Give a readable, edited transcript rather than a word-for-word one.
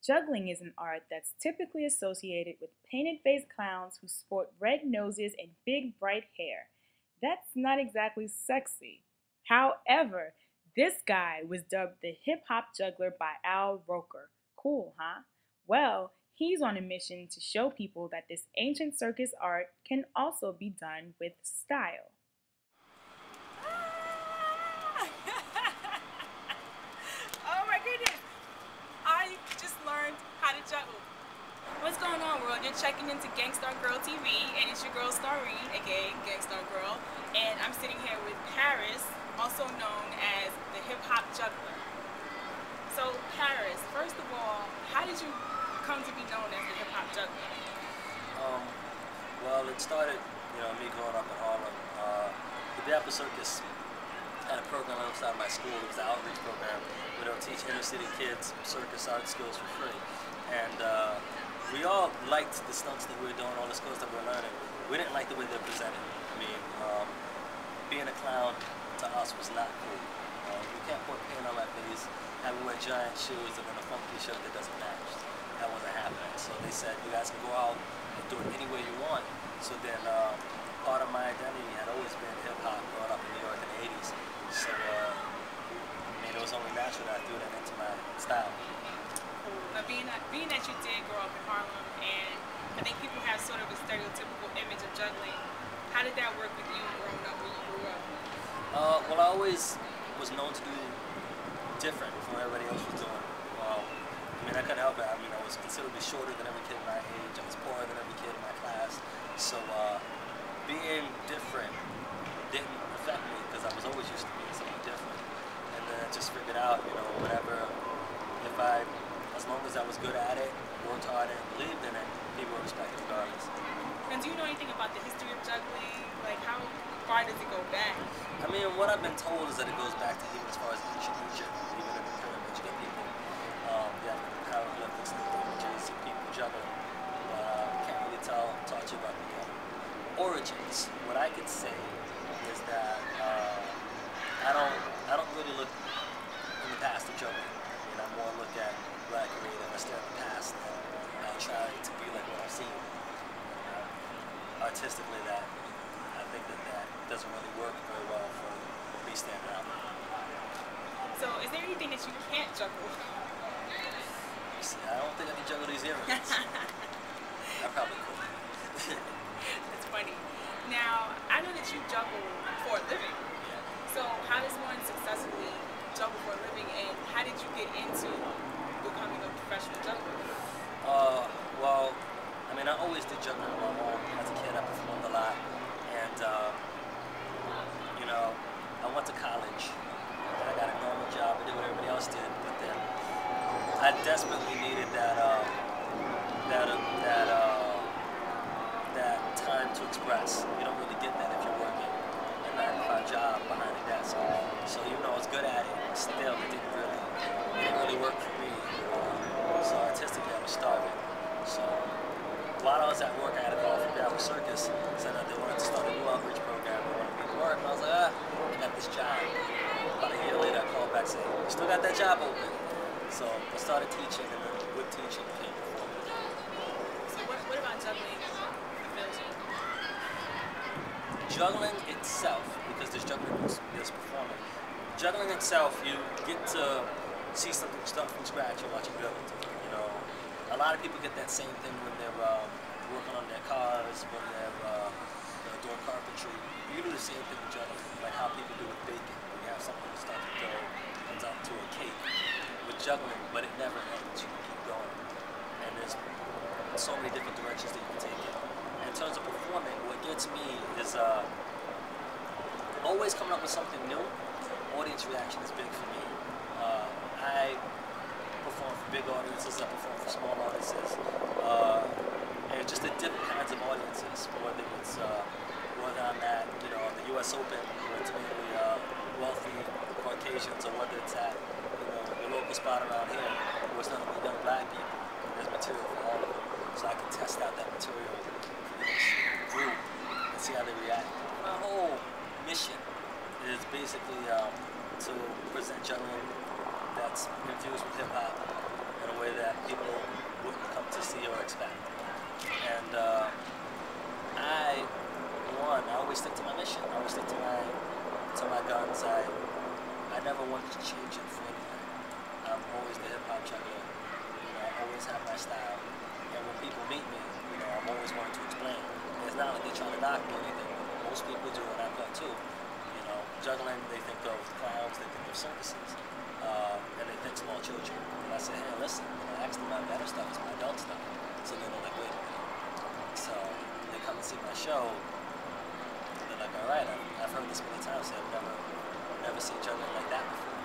Juggling is an art that's typically associated with painted-faced clowns who sport red noses and big bright hair. That's not exactly sexy. However, this guy was dubbed the hip hop juggler by Al Roker. Cool, huh? Well, he's on a mission to show people that this ancient circus art can also be done with style. Oh my goodness! I just learned how to juggle. What's going on, world? You're checking into Gangstar Girl TV, and it's your girl Starreen, aka Gangstar Girl, and I'm sitting here with Paris, also known as the Hip Hop Juggler. So, Paris, first of all, how did you come to be known as the Hip Hop Juggler? Well, it started, me growing up in Harlem. The Dapper Circus had a program outside my school. It was the outreach program where they'll teach inner city kids circus art skills for free. And we all liked the stunts that we were doing, all the skills that we were learning. We didn't like the way they were presented. I mean, being a clown to us was not cool. You can't put paint on my face, have me wear giant shoes, and then a funky shirt that doesn't match. That wasn't happening. So they said, you guys can go out and do it any way you want. So then part of my identity had always been hip-hop growing up in New York in the 80s. So it was only natural that I threw that into my style. Now, being that you did grow up in Harlem, and I think people have sort of a stereotypical image of juggling, how did that work with you growing up when you grew up? Well, I always was known to do different from what everybody else was doing. I couldn't help it. I was considerably shorter than every kid in my age. I was poorer than every kid in my class. So being different didn't affect me because I was always used to being something different. And then I just figured out, as long as I was good at it, worked hard and believed in it, people would respect it regardless. And do you know anything about the history of juggling? Like, how far does it go back? What I've been told is that it goes back to even as far as ancient Egypt, even in the pyramids, you get people, hieroglyphics and images of people juggling. Can't really talk to you about the origins. What I could say is that I don't really look in the past of juggling. I more look at what I created. I stare at the past and I try to be like what I've seen. Artistically, I think that doesn't really work very well for me standing out. So, is there anything that you can't juggle? See, I don't think I can juggle these earrings. I probably could. That's funny. Now, I know that you juggle for a living. So, how does one successfully juggle for a living, and how did you get into becoming a professional juggler? Well, I always did juggling on my own. As a kid, I performed a lot, and I went to college. And I got a normal job. I did what everybody else did, but then I desperately needed that time to express. You don't really get that if you're working a 9-to-5 job behind a desk. So even though I was good at it, still it didn't really work for me. So artistically, I was starving. So while I was at work, I had a call from Dapper Circus, said that they wanted to start a new outreach program. They wanted me to work, and I was like, I got this job. About a year later, I called back saying, you still got that job open. So I started teaching, and then with teaching came performing. So what about juggling fulfills you? Juggling itself, because there's juggling, there's performing. Juggling itself, you get to see something start from scratch and watch it build. A lot of people get that same thing when they're working on their cars, when they're doing carpentry. You do the same thing with juggling, like how people do with baking. When you have something that starts with dough, comes out to a cake. With juggling, but it never ends. You can keep going. And there's so many different directions that you can take it. And in terms of performing, what gets me is always coming up with something new. Audience reaction is big for me. I perform for big audiences, I perform for small audiences, and just the different kinds of audiences, whether I'm at the U.S. Open, where it's mainly wealthy Caucasians, or whether it's at the local spot around here, where it's nothing but young black people. There's material for all of them, so I can test out that material for each group and see how they react. My whole mission is basically to present juggling that's infused with hip-hop in a way that people the hip hop juggler. You know, I always have my style. And when people meet me, you know, I'm always wanting to explain. And it's not like they're trying to knock me or anything. Most people do, and I thought too. You know, juggling, they think of clowns, they think of circuses, and they think small children. And I said, hey, listen, I asked them my better stuff is my adult stuff. So they're like, wait a minute. So they come and see my show, and they're like, all right, I've heard this many times, so I've never seen juggling like that before.